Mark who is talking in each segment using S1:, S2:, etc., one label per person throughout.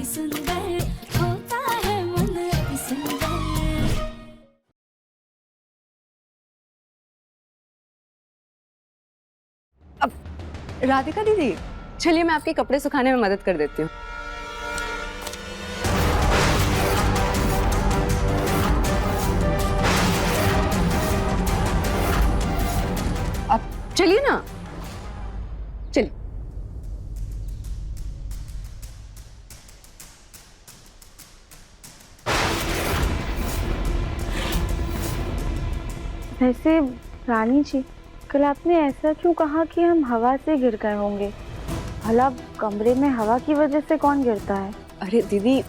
S1: सुंदर होता है मन अति सुंदर।
S2: अब राधिका दीदी, चलिए मैं आपके कपड़े सुखाने में मदद कर देती हूँ। अब चलिए ना, चलिए।
S3: वैसे रानी जी, कल आपने ऐसा क्यों कहा कि हम हवा से गिर गए होंगे? भला कमरे में हवा की वजह से कौन गिरता है?
S2: अरे दीदी,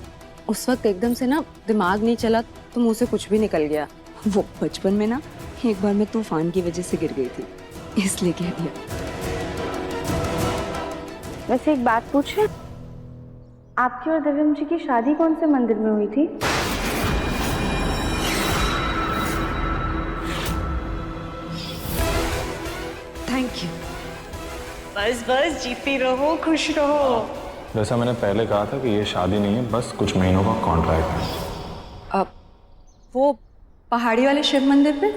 S2: उस वक्त एकदम से ना दिमाग नहीं चला तो मुंह से कुछ भी निकल गया। वो बचपन में ना एक बार मैं तूफान की वजह से गिर गई थी, इसलिए कह दिया।
S3: वैसे एक बात पूछे, आपकी और देवम जी की शादी कौन से मंदिर में हुई थी?
S2: Thank you.
S4: बस बस जीती रहो, खुश रहो।
S5: जैसा मैंने पहले कहा था कि ये शादी नहीं है, बस कुछ महीनों का कॉन्ट्रैक्ट है।
S2: अब वो पहाड़ी वाले शिव मंदिर पे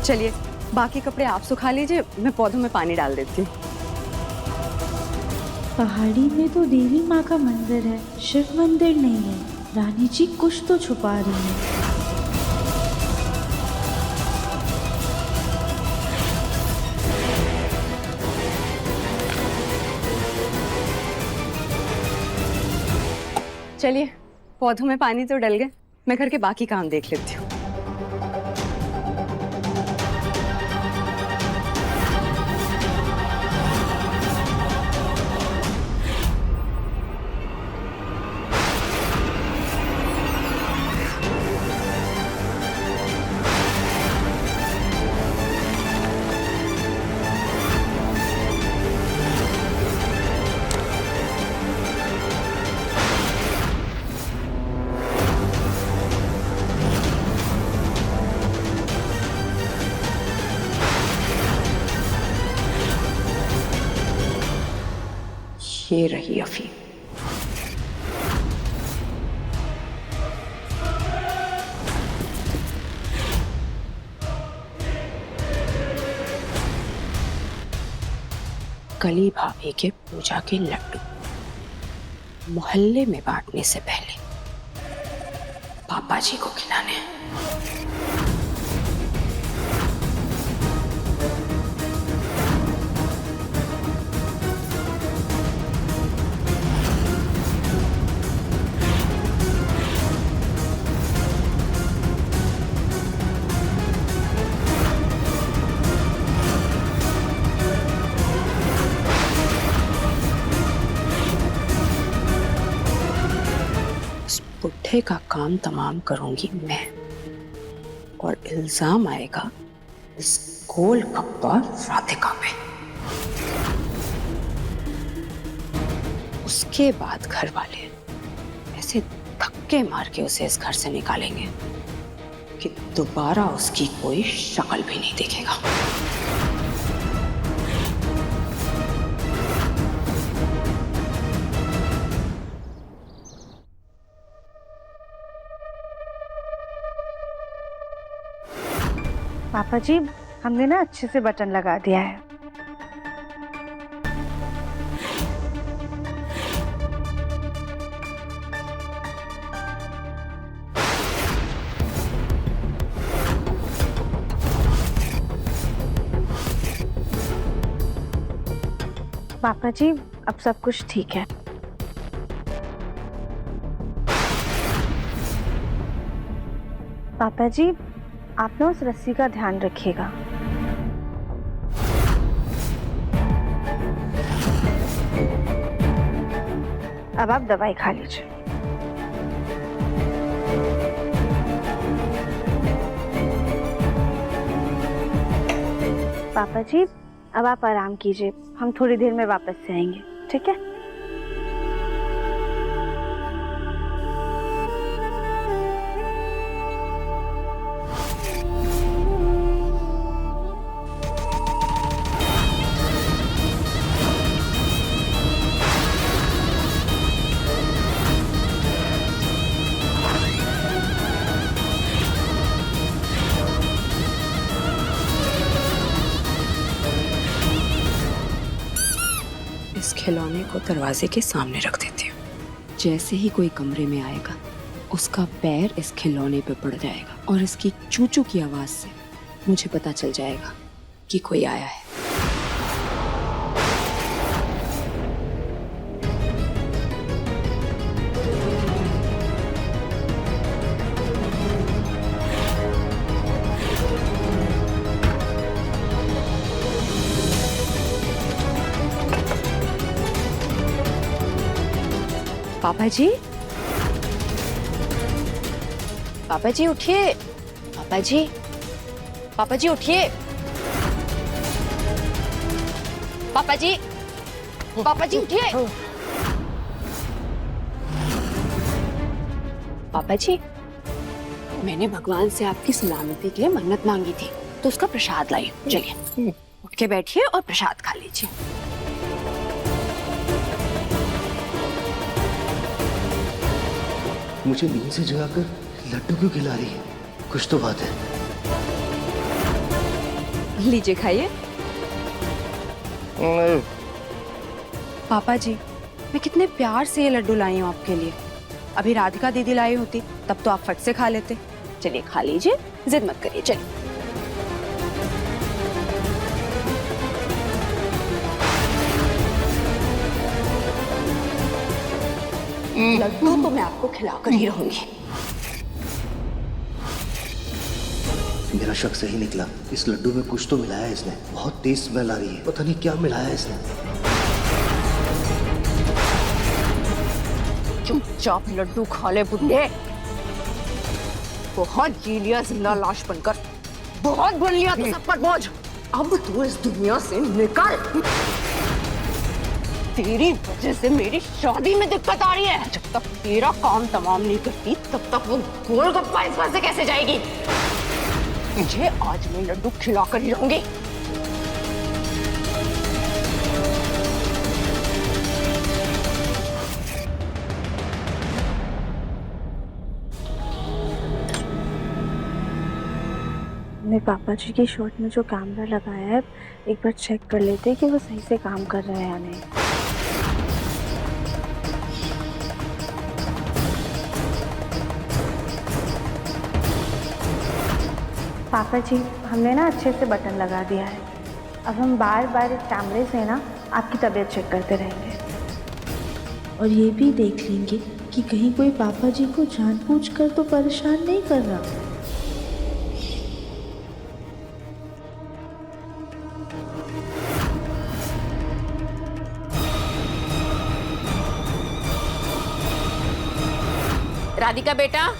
S2: चलिए, बाकी कपड़े आप सुखा लीजिए, मैं पौधों में पानी डाल देती हूँ।
S1: पहाड़ी में तो देवी माँ का मंदिर है, शिव मंदिर नहीं है। रानी जी कुछ तो छुपा रही है।
S2: चलिए, पौधों में पानी तो डल गए, मैं घर के बाकी काम देख लेती हूँ। ये रही अफीम। कली भाभी के पूजा के लड्डू मोहल्ले में बांटने से पहले पापा जी को खिलाने हैं। बुढ़े का काम तमाम करूंगी मैं, और इल्जाम आएगा इस गोल गप्पा राधिका पे। उसके बाद घर वाले ऐसे धक्के मार के उसे इस घर से निकालेंगे कि दोबारा उसकी कोई शक्ल भी नहीं दिखेगा।
S3: पापा जी, हमने ना अच्छे से बटन लगा दिया है। पापा जी, अब सब कुछ ठीक है। पापा जी, आप ना उस रस्सी का ध्यान रखिएगा। अब आप दवाई खा लीजिए। पापा जी, अब आप आराम कीजिए, हम थोड़ी देर में वापस से आएंगे, ठीक है?
S2: खिलौने को दरवाजे के सामने रख देती हूँ। जैसे ही कोई कमरे में आएगा, उसका पैर इस खिलौने पे पड़ जाएगा और इसकी चूचू की आवाज से मुझे पता चल जाएगा कि कोई आया है। पापा जी, पापा जी उठिए। पापा जी, पापा जी उठिए। पापा जी, पापा जी उठिए। पापा जी, मैंने भगवान से आपकी सलामती के लिए मन्नत मांगी थी, तो उसका प्रसाद लाई। चलिए उठ के बैठिए और प्रसाद खा लीजिए।
S6: मुझे नींद से जगाकर लड्डू क्यों खिला रही है? कुछ तो बात है।
S2: लीजिए खाइए। पापा जी, मैं कितने प्यार से ये लड्डू लाई हूँ आपके लिए। अभी राधिका दीदी लाई होती तब तो आप फट से खा लेते। चलिए खा लीजिए, जिद मत करिए। चलिए। लड्डू तो मैं आपको खिलाकर ही रहूंगी।
S6: मेरा शक सही निकला। इस लड्डू में कुछ तो मिलाया है इसने। बहुत तेज स्मेल आ रही है। पता नहीं क्या मिलाया है इसने।
S2: चुपचाप लड्डू खा ले बुड्ढे। बहुत जी लिया जिंदा लाश बनकर, बहुत बन लिया तू सब पर बोझ। अब तू इस दुनिया से निकल। तेरी वजह से मेरी शादी में दिक्कत आ रही है। जब तक तेरा काम तमाम नहीं करती तब तक वो गोलगप्पा इस बार से कैसे जाएगी? मुझे आज मैं लड्डू खिलाकर ही रहूंगी।
S3: मेरे पापा जी की शर्ट में जो कैमरा लगाया है, एक बार चेक कर लेते हैं कि वो सही से काम कर रहा है या नहीं। पापा जी, हमने ना अच्छे से बटन लगा दिया है। अब हम बार बार इस कैमरे से ना आपकी तबीयत चेक करते रहेंगे।
S1: और ये भी देख लेंगे कि कहीं कोई पापा जी को जानबूझकर तो परेशान नहीं कर रहा।
S2: राधिका बेटा,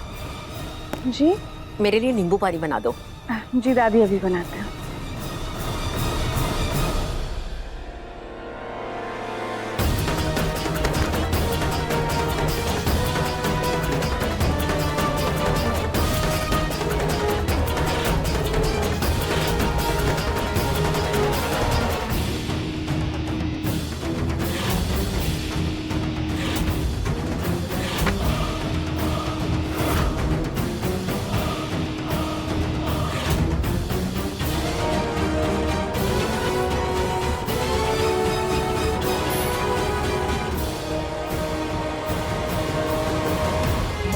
S3: जी
S2: मेरे लिए नींबू पानी बना दो।
S3: जी दादी, अभी बनाते हैं।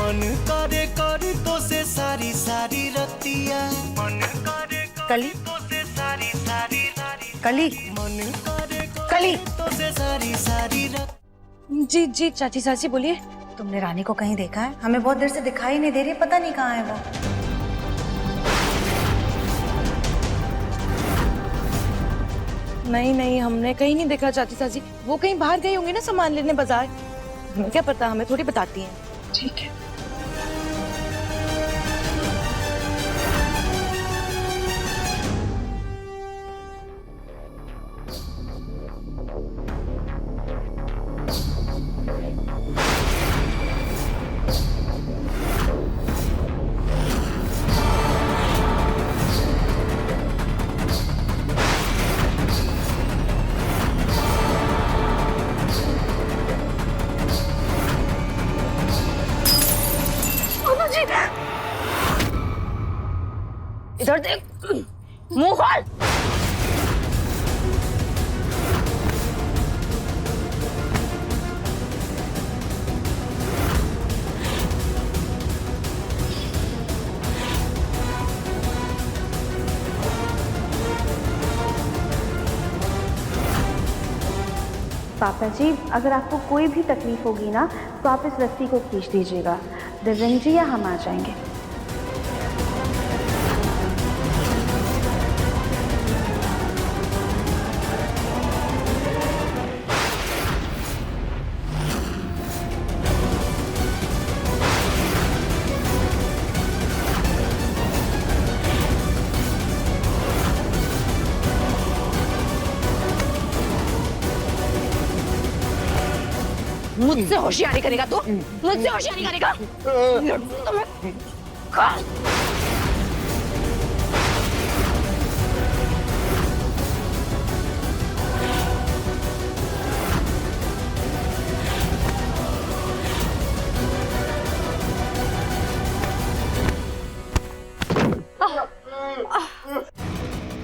S7: मन करे कर तो से सारी सारी रतिया। मन करे
S8: कली
S7: तो से सारी सारी
S8: कली
S7: मन करे
S8: कली।
S7: तो से सारी सारी रत।
S8: जी जी चाची चाची बोलिए। तुमने रानी को कहीं देखा है? हमें बहुत देर से दिखाई नहीं दे रही, पता नहीं कहाँ है वो। नहीं नहीं, हमने कहीं नहीं देखा चाची चाची। वो कहीं बाहर गई होंगी ना सामान लेने बाजार। हमें क्या पता, हमें थोड़ी बताती हैं।
S2: ठीक है। इधर देख, मुंह खोल।
S3: पापा जी, अगर आपको कोई भी तकलीफ होगी ना तो आप इस रस्सी को खींच दीजिएगा। दिव्यंग जी या हम आ जाएंगे।
S8: मुझसे होशियारी करेगा तू? मुझसे होशियारी करेगा? लड़ूं तो मैं। खा।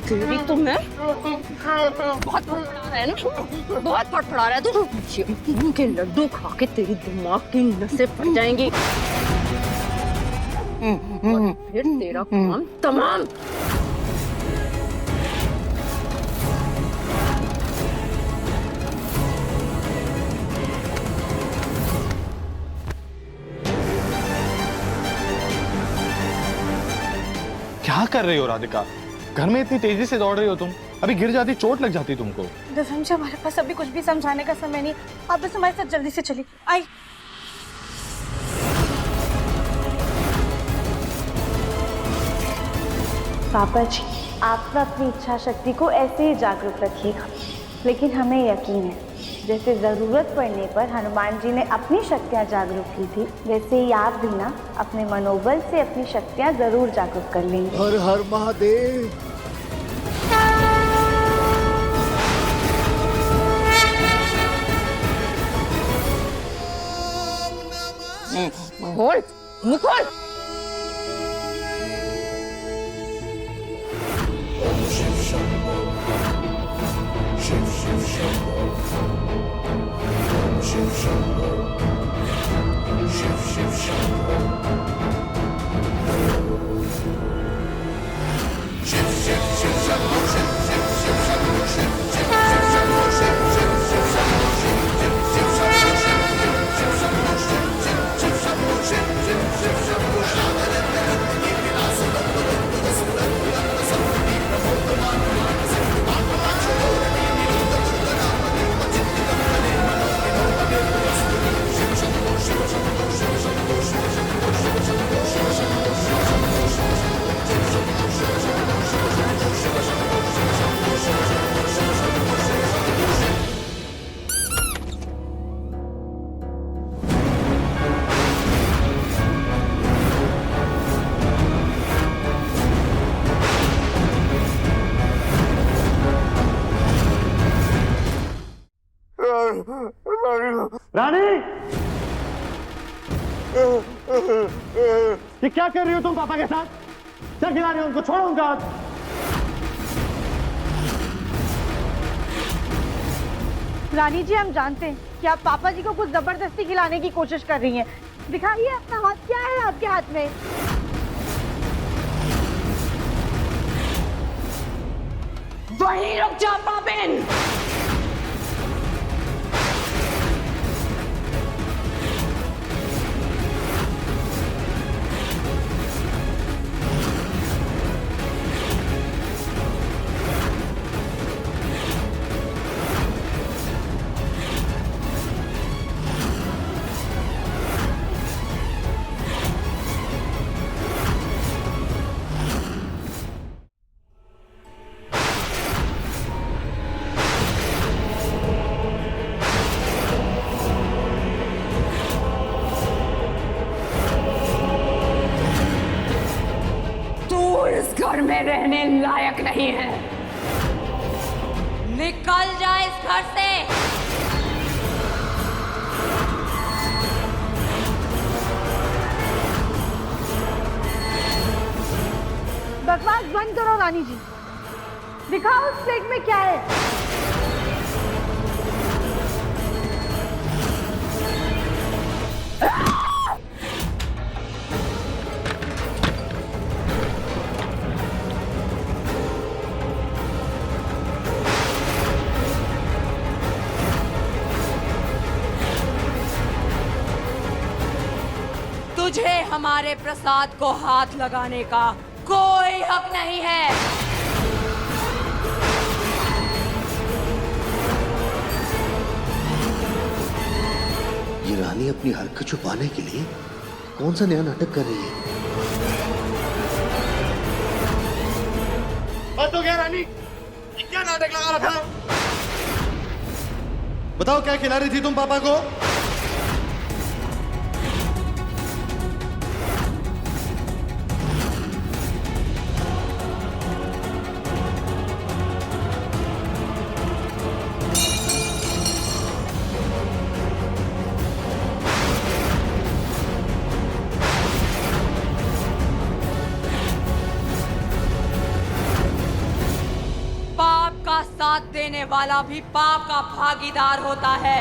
S8: तेरी तो मैं बहुत फड़फड़ा रहा है ना, बहुत फड़फड़ा रहा है तू। के लड्डू खा के तेरी दिमाग की नसें फट जाएंगी और फिर तेरा काम तमाम।
S5: क्या कर रही हो राधिका? घर में इतनी तेजी से दौड़ रही हो तुम, अभी गिर जाती चोट लग जाती तुमको।
S8: दिव्यंग जी, हमारे पास अभी कुछ भी समझाने का समय नहीं, आप बस हमारे साथ जल्दी से चलिए। आई।
S3: पापा जी, आप ना अपनी इच्छा शक्ति को ऐसे ही जागरूक रखिएगा, लेकिन हमें यकीन है जैसे ज़रूरत पड़ने पर हनुमान जी ने अपनी शक्तियाँ जागरूक की थी, वैसे ही आप भी ना अपने मनोबल से अपनी शक्तियाँ ज़रूर जागरूक कर लेंगे।
S6: हर हर महादेव।
S8: खोल, मुंह खोल।
S9: रानी, ये क्या कर रही हो तुम पापा के साथ? क्या खिला रही हो उनको? छोड़ो उनका हाथ।
S3: रानी जी, हम जानते हैं कि आप पापा जी को कुछ जबरदस्ती खिलाने की कोशिश कर रही हैं। दिखाइए अपना हाथ, क्या है आपके हाथ में?
S2: वहीं रुक जा पापिन। इस घर में रहने लायक नहीं है। निकल जा इस घर से।
S3: बकवास बंद करो रानी जी, दिखाओ उस प्लेट में क्या है।
S8: तुझे हमारे प्रसाद को हाथ लगाने का कोई हक नहीं है।
S6: ये रानी अपनी हरकत छुपाने के लिए कौन सा नया नाटक कर रही है?
S9: बस हो गया रानी, क्या नाटक लगा रखा? बताओ क्या खिला रही थी तुम पापा को?
S8: साथ देने वाला भी पाप का भागीदार होता है।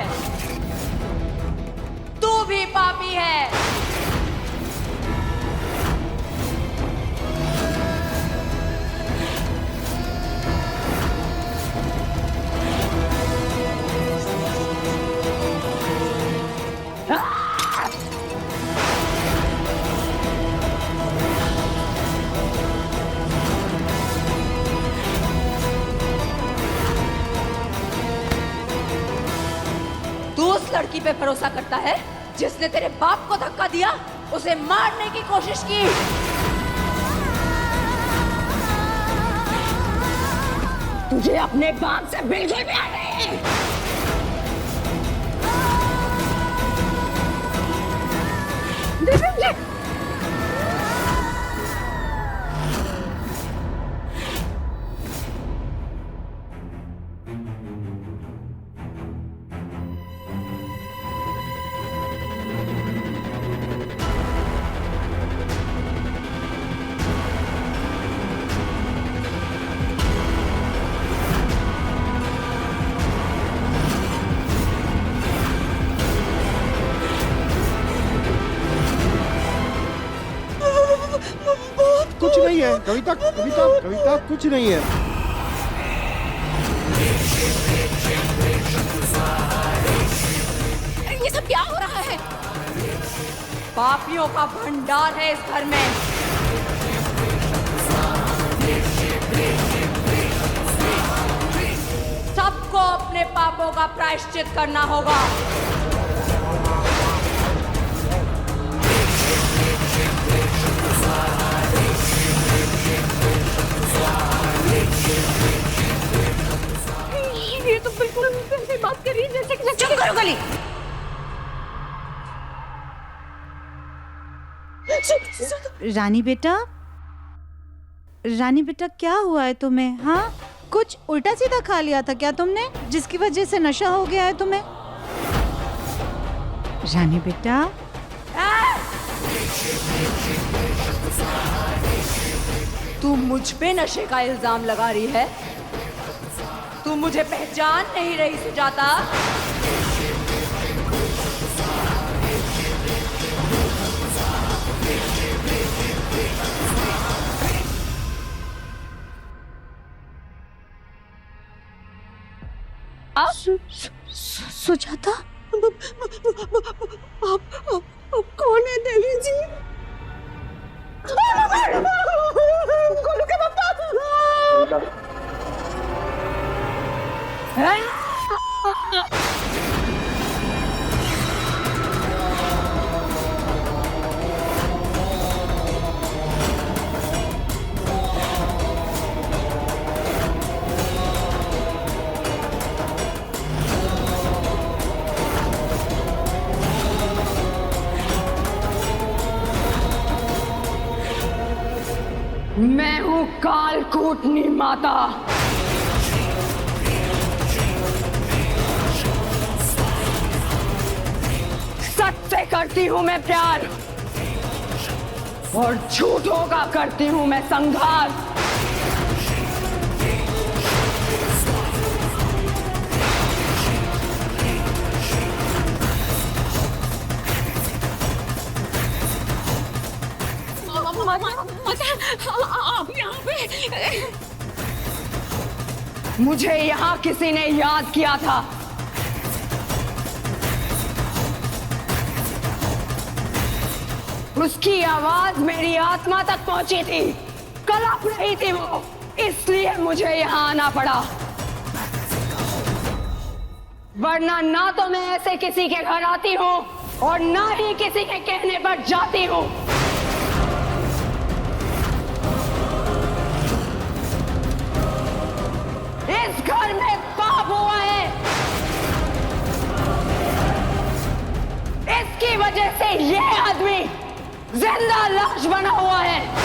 S8: तू भी पापी है। लड़की पे भरोसा करता है जिसने तेरे बाप को धक्का दिया, उसे मारने की कोशिश की। तुझे अपने बाप से बिल्कुल प्यार नहीं।
S9: कुछ नहीं है कविता, कविता, कविता, कुछ नहीं है।
S8: ये सब क्या हो रहा है? पापियों का भंडार है इस घर में। सबको अपने पापों का प्रायश्चित करना होगा। ये तो बिल्कुल ऐसी बात कर रही है जैसे कि चुप करो गली।
S1: रानी बेटा, रानी बेटा क्या हुआ है तुम्हें? हाँ, कुछ उल्टा सीधा खा लिया था क्या तुमने, जिसकी वजह से नशा हो गया है तुम्हें? रानी बेटा,
S8: तू मुझ पे नशे का इल्जाम लगा रही है? तू मुझे पहचान नहीं रही सुजाता?
S1: सुजाता,
S8: आप कौन है देवी जी? गोलू के पापा। मैं हूँ कालकूटनी माता। सच से करती हूँ मैं प्यार और झूठों का करती हूँ मैं संघार। आप यहाँ पे? मुझे यहाँ किसी ने याद किया था। उसकी आवाज मेरी आत्मा तक पहुंची थी, कलप रही थी वो, इसलिए मुझे यहाँ आना पड़ा। वरना ना तो मैं ऐसे किसी के घर आती हूँ और ना ही किसी के कहने पर जाती हूँ। इस घर में पाप हुआ है, इसकी वजह से ये आदमी जिंदा लाश बना हुआ है।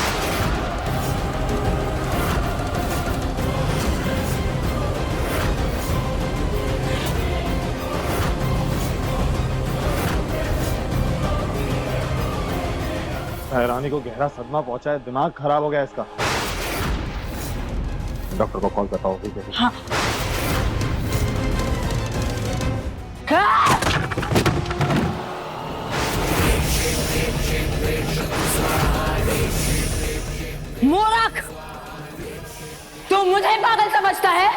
S5: रानी को गहरा सदमा पहुंचा है, दिमाग खराब हो गया इसका। डॉक्टर को कॉल करता हूँ।
S8: हाँ। मूर्ख, तू मुझे पागल समझता है?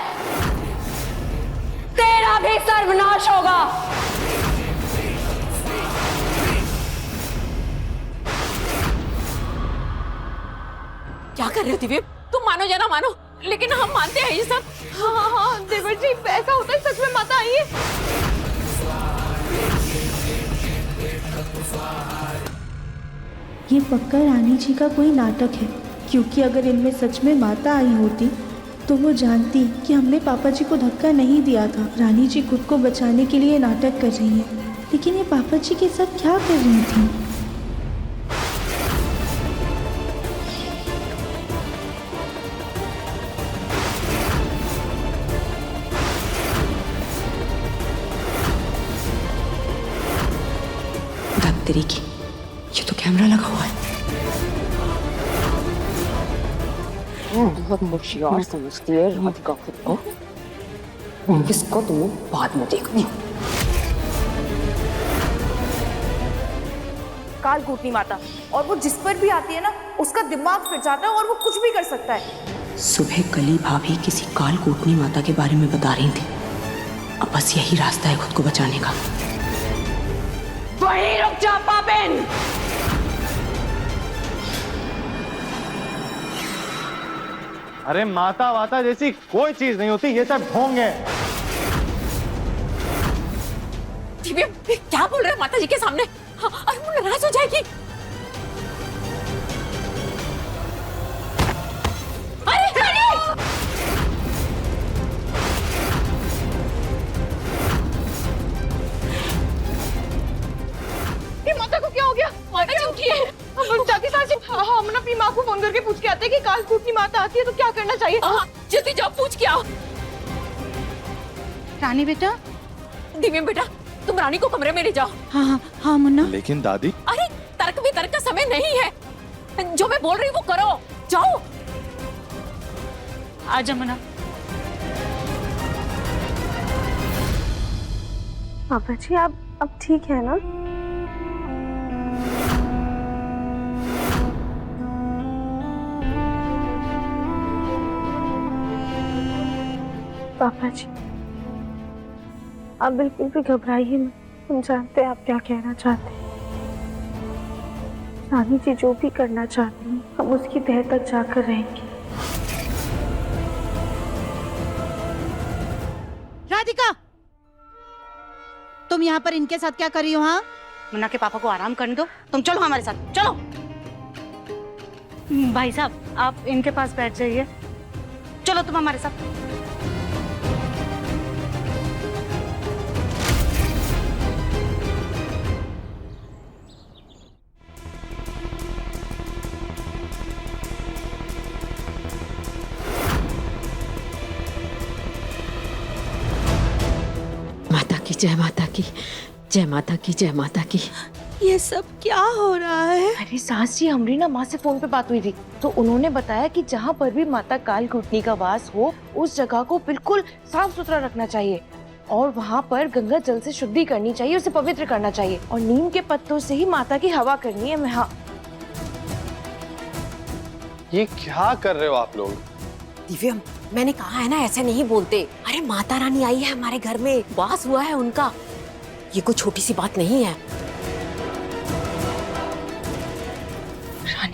S8: तेरा भी सर्वनाश होगा।
S10: क्या कर रहे हो दिव्य? तुम मानो या ना मानो, लेकिन हम मानते हैं ये सब। हाँ हाँ देवर जी, ऐसा होता है, सच में माता आई है।
S11: ये पक्का रानी जी का कोई नाटक है, क्योंकि अगर इनमें सच में माता आई होती तो वो जानती कि हमने पापा जी को धक्का नहीं दिया था। रानी जी खुद को बचाने के लिए नाटक कर रही है, लेकिन ये पापा जी के साथ क्या कर रही थी?
S2: धत्तरी की, ये तो कैमरा लगा हुआ है।
S8: बहुत होशियार समझती है राधिका खुद को। इसको तुम बाद में देखो।
S3: कालकूटनी माता, और वो जिस पर भी आती है ना, उसका दिमाग फिर जाता है और वो कुछ भी कर सकता है।
S2: सुबह कली भाभी किसी कालकूटनी माता के बारे में बता रही थी। अब बस यही रास्ता है खुद को बचाने का।
S8: वहीं रुक जा पापिन।
S5: अरे माता वाता जैसी कोई चीज नहीं होती, ये सब ढोंग है।
S10: दिव्य क्या बोल रहे हो माता जी के सामने? हाँ, और वो नाराज हो जाएगी। अरे रानी!
S4: ये माता को क्या हो गया?
S10: माता जी उठिए।
S4: हम जाके सासी, हम ना अपनी माँ को फोन करके पूछ के आते हैं कि कालकूटनी माता आती है तो क्या करना चाहिए।
S10: जल्दी जाओ, पूछ के आओ।
S1: रानी बेटा,
S10: दिव्य बेटा, तुम रानी को कमरे में ले जाओ।
S1: हाँ हाँ हाँ मुन्ना।
S5: लेकिन दादी,
S10: अरे तर्क वितर्क का समय नहीं है, जो मैं बोल रही हूँ वो करो। जाओ।
S1: आजा मुन्ना।
S3: पापा जी, आप अब ठीक है ना? पापा जी, आप बिल्कुल भी घबराइए मत। हम जानते हैं आप क्या कहना चाहते हैं। रानी जी जो भी करना चाहती हैं, हम उसकी तह तक जाकर रहेंगे।
S1: राधिका, तुम यहाँ पर इनके साथ क्या कर रही हो? हाँ,
S12: मुन्ना के पापा को आराम करने दो, तुम चलो हमारे साथ, चलो।
S3: भाई साहब, आप इनके पास बैठ जाइए।
S12: चलो तुम हमारे साथ।
S10: माता की जय, माता की जय, माता की जय, माता की। ये सब क्या हो रहा है?
S3: अरे सास जी, हमारी ना माँ से फोन पे बात हुई थी, तो उन्होंने बताया कि जहाँ पर भी माता कालकूटनी का वास हो, उस जगह को बिल्कुल साफ सुथरा रखना चाहिए और वहाँ पर गंगा जल से शुद्धि करनी चाहिए, उसे पवित्र करना चाहिए और नीम के पत्तों से ही माता की हवा करनी है। हाँ,
S5: ये क्या कर रहे हो आप लोग?
S10: दिव्यम, मैंने कहा है ना, ऐसे नहीं बोलते। अरे माता रानी आई है हमारे घर में, वास हुआ है उनका, ये कोई छोटी सी बात नहीं है।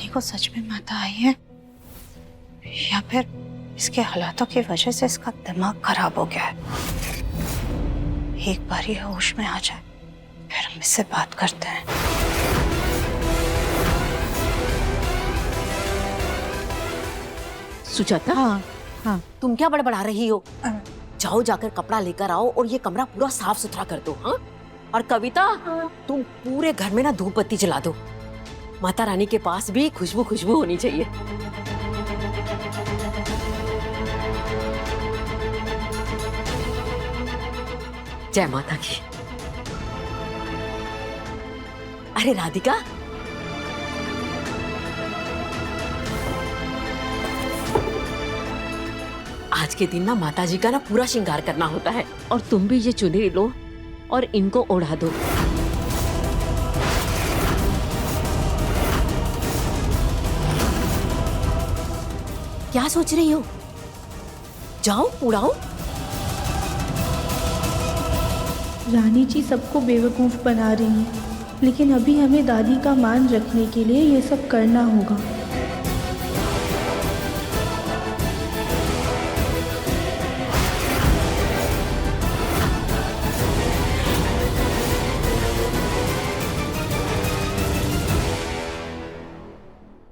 S12: को सच में माता आई है या फिर इसके हालातों की वजह से इसका दिमाग खराब हो गया है। एक बार ये होश में आ जाए फिर हम इससे बात करते हैं।
S10: सुजाता,
S1: हाँ हाँ
S10: तुम क्या बड़बड़ा रही हो? जाओ जाकर कपड़ा लेकर आओ और ये कमरा पूरा साफ सुथरा कर दो। हाँ, और कविता, तुम पूरे घर में ना धूप बत्ती जला दो। माता रानी के पास भी खुशबू खुशबू होनी चाहिए। जय माता की। अरे राधिका, आज के दिन ना माता जी का ना पूरा श्रृंगार करना होता है, और तुम भी ये चुनरी लो और इनको ओढ़ा दो। क्या सोच रही हो? जाओ उड़ाओ।
S11: रानी जी सबको बेवकूफ़ बना रही हैं, लेकिन अभी हमें दादी का मान रखने के लिए ये सब करना होगा।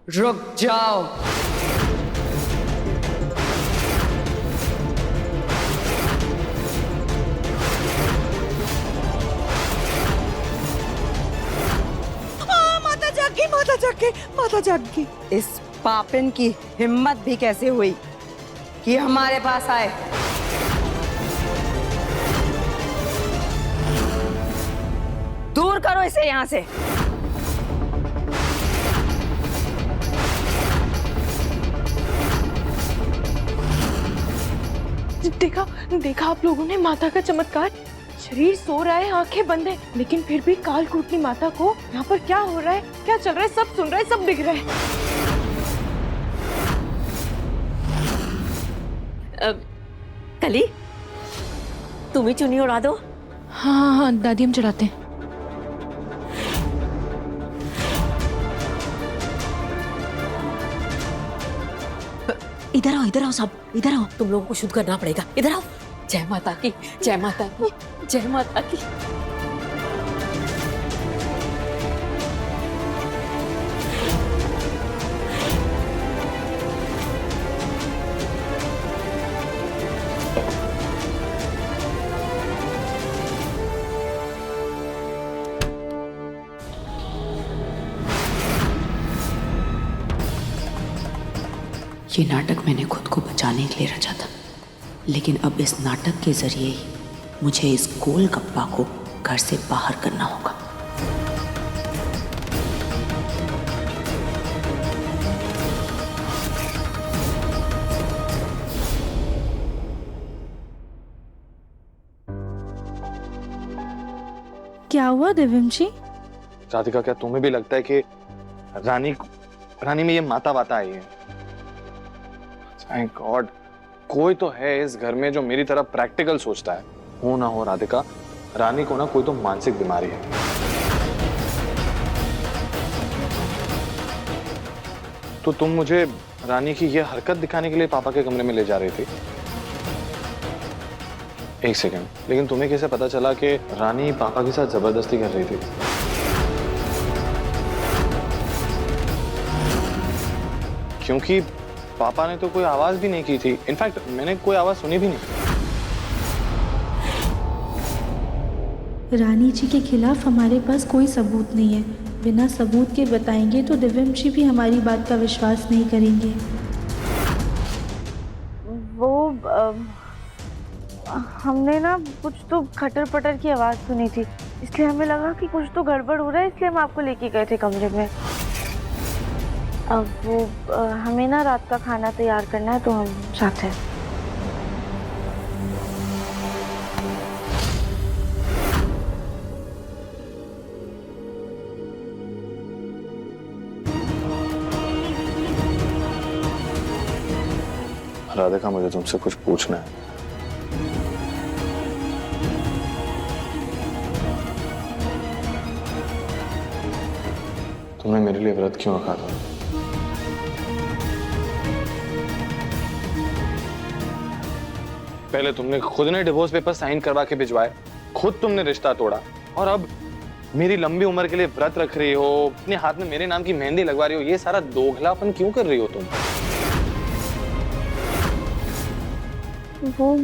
S10: रुक जाओ।
S1: माता जाग गई।
S12: इस पापिन की हिम्मत भी कैसे हुई कि हमारे पास आए? दूर करो इसे यहाँ से।
S4: देखा देखा आप लोगों ने माता का चमत्कार। शरीर सो रहा है, आंखें बंद है, लेकिन फिर भी कालकूटनी माता को यहाँ पर क्या हो रहा है, क्या चल रहा है, सब सुन रहा है, सब दिख रहा है।
S10: कली, तुम ही चुन्नी उड़ा दो।
S4: हाँ हाँ दादी, हम चढ़ाते हैं।
S10: इधर आओ सब, इधर आओ। तुम लोगों को शुद्ध करना पड़ेगा। इधर आओ। जय माता की, जय माता की, जय माता की।
S2: ये नाटक मैंने खुद को बचाने के लिए रचा था, लेकिन अब इस नाटक के जरिए ही मुझे इस गोलगप्पा को घर से बाहर करना होगा।
S11: क्या हुआ दिव्यम जी?
S5: राधिका, क्या तुम्हें भी लगता है कि रानी में ये माता वाता आई है? थैंक गॉड, कोई तो है इस घर में जो मेरी तरह प्रैक्टिकल सोचता है। हो ना हो राधिका, रानी को ना कोई तो मानसिक बीमारी है। तो तुम मुझे रानी की ये हरकत दिखाने के लिए पापा के कमरे में ले जा रही थी? एक सेकंड, लेकिन तुम्हें कैसे पता चला कि रानी पापा के साथ जबरदस्ती कर रही थी? क्योंकि पापा ने तो कोई आवाज भी नहीं की थी। इनफैक्ट मैंने कोई आवाज सुनी भी नहीं।
S11: रानी जी के खिलाफ हमारे पास कोई सबूत नहीं है। बिना सबूत के बताएंगे तो दिव्यम जी भी हमारी बात का विश्वास नहीं करेंगे।
S3: वो हमने ना कुछ तो खटर पटर की आवाज़ सुनी थी, इसलिए हमें लगा कि कुछ तो गड़बड़ हो रहा है, इसलिए हम आपको लेके गए थे कमरे में। अब वो हमें ना रात का खाना तैयार करना है, तो हम साथ हैं।
S5: राधिका, मुझे तुमसे कुछ पूछना है। तुमने मेरे लिए व्रत क्यों रखा था? पहले तुमने खुद ने डिवोर्स पेपर साइन करवा के भिजवाए, खुद तुमने रिश्ता तोड़ा, और अब मेरी लंबी उम्र के लिए व्रत रख रही हो, अपने हाथ में मेरे नाम की मेहंदी लगवा रही हो। ये सारा दोगलापन क्यों कर रही हो तुम?
S4: वो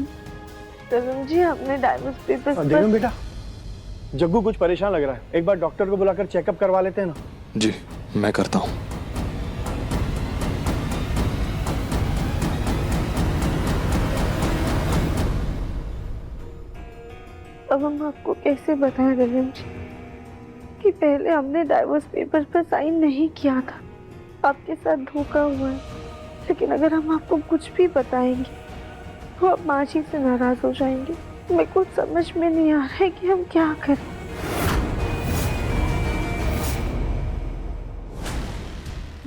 S4: तरुण जी, हमने डाइवोर्स पेपर्स
S9: देखो बेटा, जग्गू कुछ परेशान लग रहा है, एक बार डॉक्टर को बुलाकर चेकअप करवा लेते हैं ना।
S5: जी मैं करता हूँ।
S4: अब हम आपको कैसे बताएं तरुण जी कि पहले हमने डाइवोर्स पेपर्स पर साइन नहीं किया था, आपके साथ धोखा हुआ है। लेकिन अगर हम आपको कुछ भी बताएंगे तो आप माँ जी से नाराज हो जाएंगे। मेरे को समझ में नहीं आ रहा है कि हम क्या करें।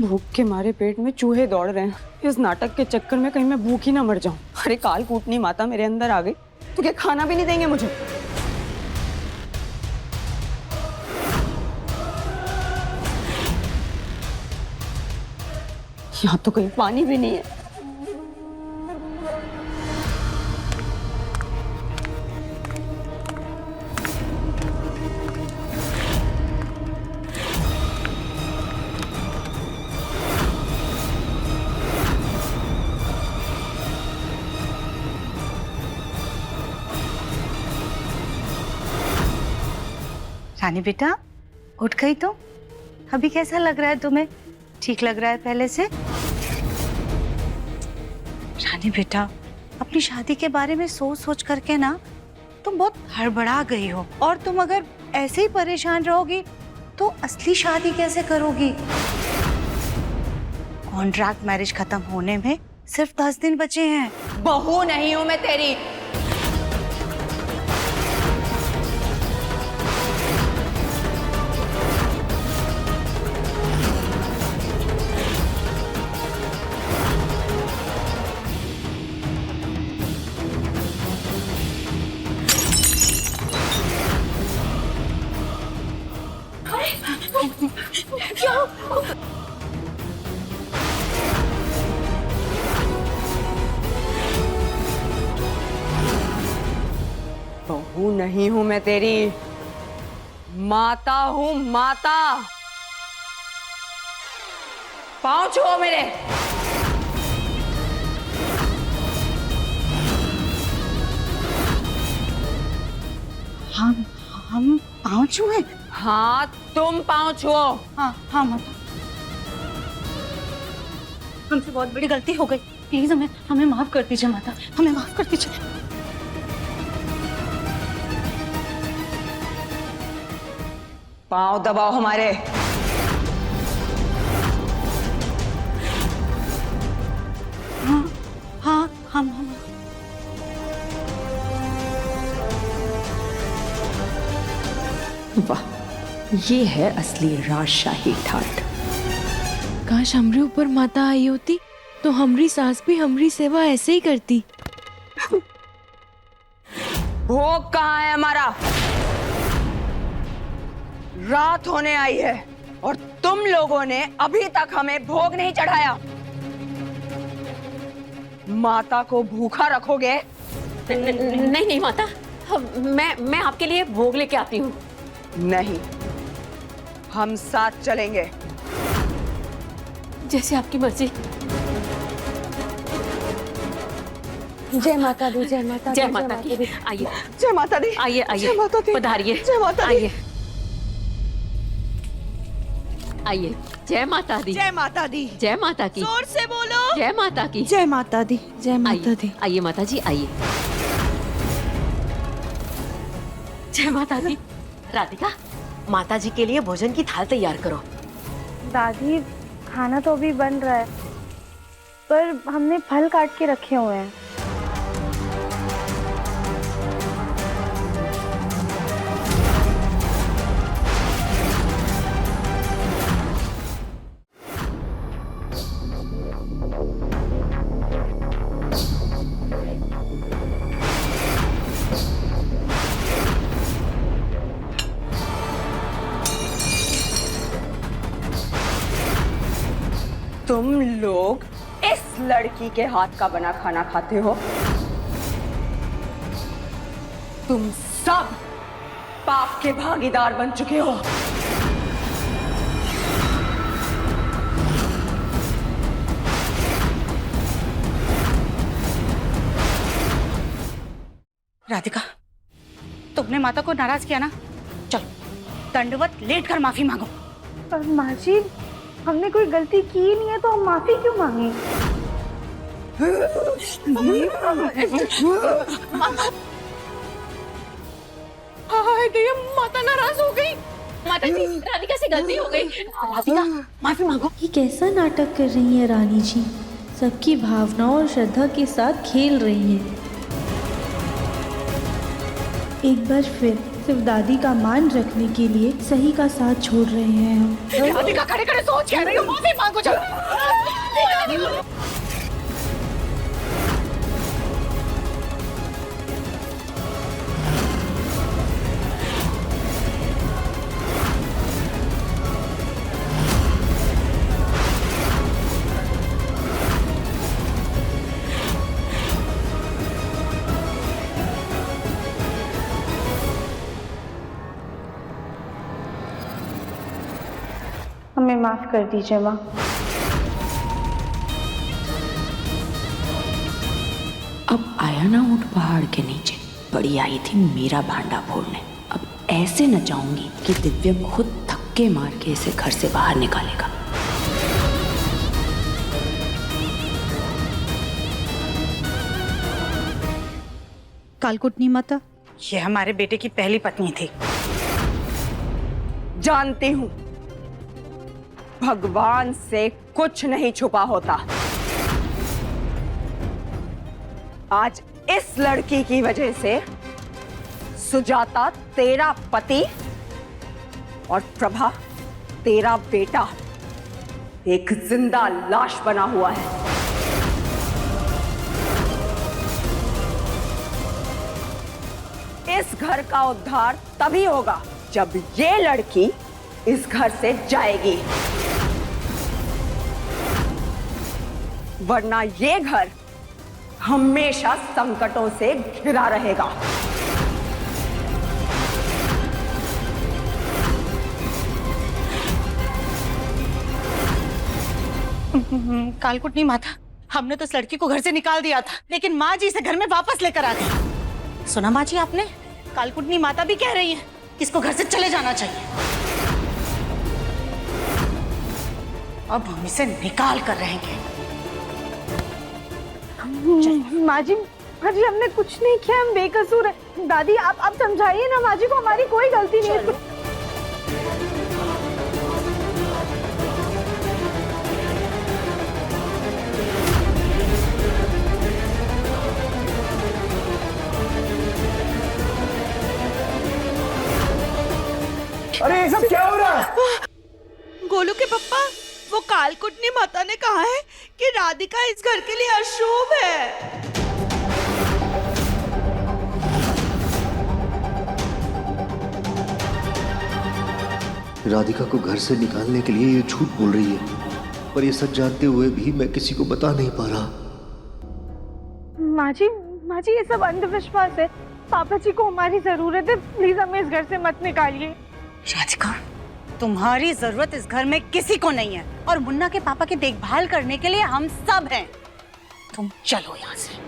S2: भूख के मारे पेट में चूहे दौड़ रहे हैं। इस नाटक के चक्कर में कहीं मैं भूख ही ना मर जाऊं। अरे काल कूटनी माता मेरे अंदर आ गई तो क्या खाना भी नहीं देंगे मुझे? यहाँ तो कहीं पानी भी नहीं है।
S12: रानी बेटा, उठ गई तुम? अभी कैसा लग रहा है तुम्हें? ठीक लग रहा है पहले से? रानी बेटा, अपनी शादी के बारे में सोच सोच करके ना तुम बहुत हड़बड़ा गई हो, और तुम अगर ऐसे ही परेशान रहोगी तो असली शादी कैसे करोगी? कॉन्ट्रैक्ट मैरिज खत्म होने में सिर्फ 10 दिन बचे हैं।
S2: बहू नहीं हूं मैं तेरी। बहू नहीं हूं मैं तेरी, माता हूं माता। पांव छुओ मेरे।
S12: हम पाँव छुए?
S2: हाँ तुम पांव छुओ।
S12: हाँ हाँ माता, हमसे बहुत बड़ी गलती हो गई, प्लीज हमें माफ कर दीजिए माता, हमें माफ कर दीजिए।
S2: पांव दबाओ हमारे।
S12: हाँ हाँ हम
S2: वाह, ये है असली राजशाही ठाट।
S4: काश हमरे ऊपर माता आई होती तो हमारी सास भी हमारी सेवा ऐसे ही करती।
S2: भोग कहाँ है हमारा? रात होने आई है और तुम लोगों ने अभी तक हमें भोग नहीं चढ़ाया। माता को भूखा रखोगे?
S10: नहीं नहीं माता, मैं आपके लिए भोग लेके आती हूँ।
S2: नहीं, हम साथ चलेंगे।
S10: जैसे आपकी मर्जी।
S4: जय माता दी, जय माता दी,
S10: जय माता की। आइए,
S2: जय माता दी।
S10: आइए आइए,
S2: जय माता दी।
S10: पधारिए।
S2: जय माता दी।
S10: आइए आइए। जय माता दी।
S2: जय माता दी।
S10: जय माता की।
S2: जोर से बोलो।
S10: जय माता की।
S11: जय माता दी, जय माता दी।
S10: आइए माता जी, आइए। जय माता दी। राधिका, माता जी के लिए भोजन की थाल तैयार करो।
S3: दादी, खाना तो अभी बन रहा है, पर हमने फल काट के रखे हुए हैं।
S2: तुम लोग इस लड़की के हाथ का बना खाना खाते हो?
S8: तुम सब पाप के भागीदार बन चुके हो।
S12: राधिका, तुमने माता को नाराज किया ना, चलो दंडवत लेट कर माफी मांगो।
S4: पर माँ जी, हमने कोई गलती की ही नहीं है तो हम माफी क्यों मांगे?
S8: माता नाराज हो गई। माता जी, राधिका से गलती हो गई। राधिका, माफी मांगो।
S11: ये कैसा नाटक कर रही है रानी जी? सबकी भावनाओं और श्रद्धा के साथ खेल रही हैं। एक बार फिर सिर्फ दादी का मान रखने के लिए सही का साथ छोड़ रहे हैं हम।
S8: राधिका खड़े खड़े सोच कह रही हो, माफी मांगो चलो।
S3: हमें माफ कर दीजिए माँ।
S2: अब आया ना ऊंट पहाड़ के नीचे, बड़ी आई थी मेरा भांडा फोड़ने। अब ऐसे न चाहूंगी कि दिव्यम खुद धक्के मार के इसे घर से बाहर निकालेगा।
S1: कालकुटनी माता,
S12: ये हमारे बेटे की पहली पत्नी थी।
S8: जानती हूँ, भगवान से कुछ नहीं छुपा होता। आज इस लड़की की वजह से सुजाता तेरा पति और प्रभा तेरा बेटा एक जिंदा लाश बना हुआ है। इस घर का उद्धार तभी होगा जब ये लड़की इस घर से जाएगी, वरना ये घर हमेशा संकटों से घिरा रहेगा।
S12: कालकुटनी माता, हमने तो इस लड़की को घर से निकाल दिया था, लेकिन माँ जी इसे घर में वापस लेकर आ गई। सुना माँ जी आपने? कालकुटनी माता भी कह रही है कि इसको घर से चले जाना चाहिए। अब हम इसे निकाल कर रहेंगे।
S4: माँ जी, हमने कुछ नहीं किया, हम बेकसूर हैं। दादी, आप समझाइए ना माँ जी को, हमारी कोई गलती नहीं है।
S9: अरे ये सब क्या हो रहा है?
S13: गोलू के पप्पा, वो कालकुटनी माता ने कहा है कि राधिका इस घर के लिए अशुभ है।
S6: राधिका को घर से निकालने के लिए ये झूठ बोल रही है, पर ये सच जानते हुए भी मैं किसी को बता नहीं पा रहा।
S4: माँ जी, ये सब अंधविश्वास है। पापा जी को हमारी जरूरत है, प्लीज हमें इस घर से मत निकालिए।
S12: राधिका, तुम्हारी जरूरत इस घर में किसी को नहीं है, और मुन्ना के पापा की देखभाल करने के लिए हम सब हैं। तुम चलो यहाँ से।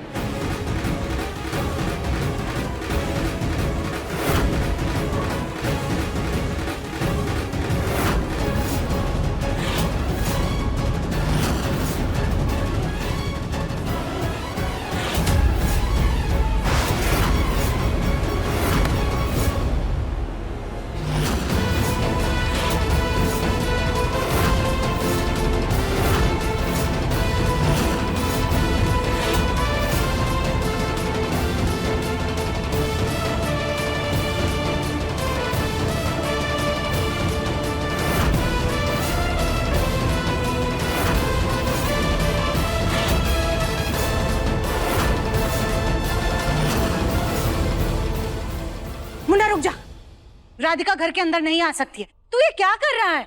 S12: रुक जा, राधिका घर के अंदर नहीं आ सकती है। तू ये क्या कर रहा है?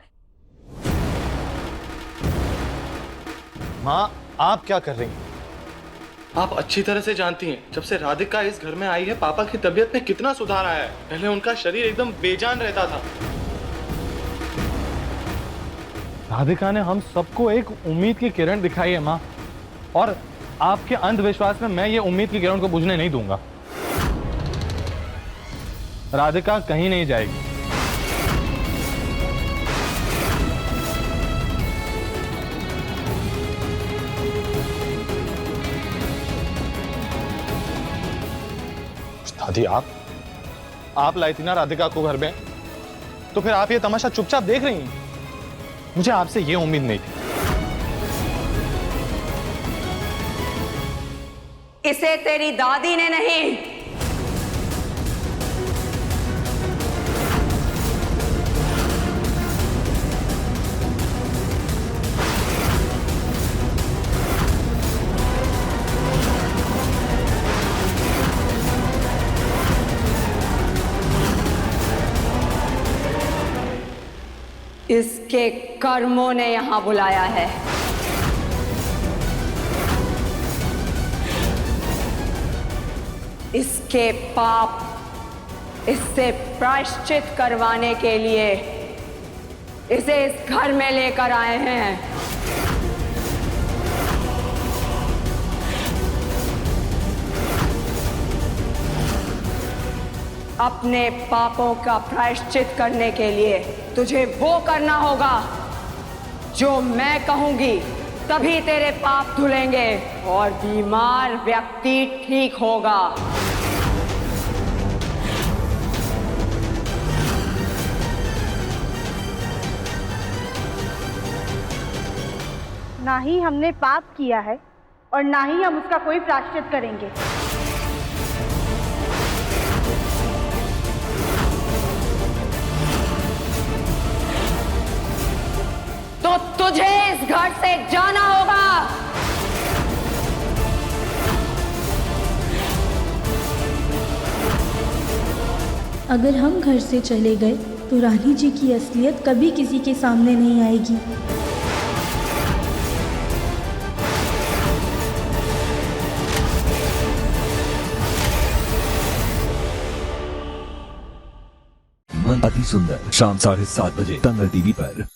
S5: माँ, आप क्या कर रही हैं? आप अच्छी तरह से जानती हैं जब से राधिका इस घर में आई है पापा की तबीयत में कितना सुधार आया है। पहले उनका शरीर एकदम बेजान रहता था। राधिका ने हम सबको एक उम्मीद की किरण दिखाई है माँ, और आपके अंधविश्वास में मैं ये उम्मीद की किरण को बुझने नहीं दूंगा। राधिका कहीं नहीं जाएगी। दादी आप लाई थी ना राधिका को घर में, तो फिर आप ये तमाशा चुपचाप देख रही हैं। मुझे आपसे ये उम्मीद नहीं थी।
S10: इसे तेरी दादी ने नहीं, इसके कर्मों ने यहां बुलाया है। इसके पाप इससे प्रायश्चित करवाने के लिए इसे इस घर में लेकर आए हैं। अपने पापों का प्रायश्चित करने के लिए तुझे वो करना होगा जो मैं कहूंगी, तभी तेरे पाप धुलेंगे और बीमार व्यक्ति ठीक होगा।
S3: ना ही हमने पाप किया है और ना ही हम उसका कोई प्रायश्चित करेंगे।
S10: तो तुझे इस घर से जाना होगा।
S11: अगर हम घर से चले गए तो रानी जी की असलियत कभी किसी के सामने नहीं आएगी।
S14: मन अति सुंदर शाम 7:30 बजे दंगल टीवी पर।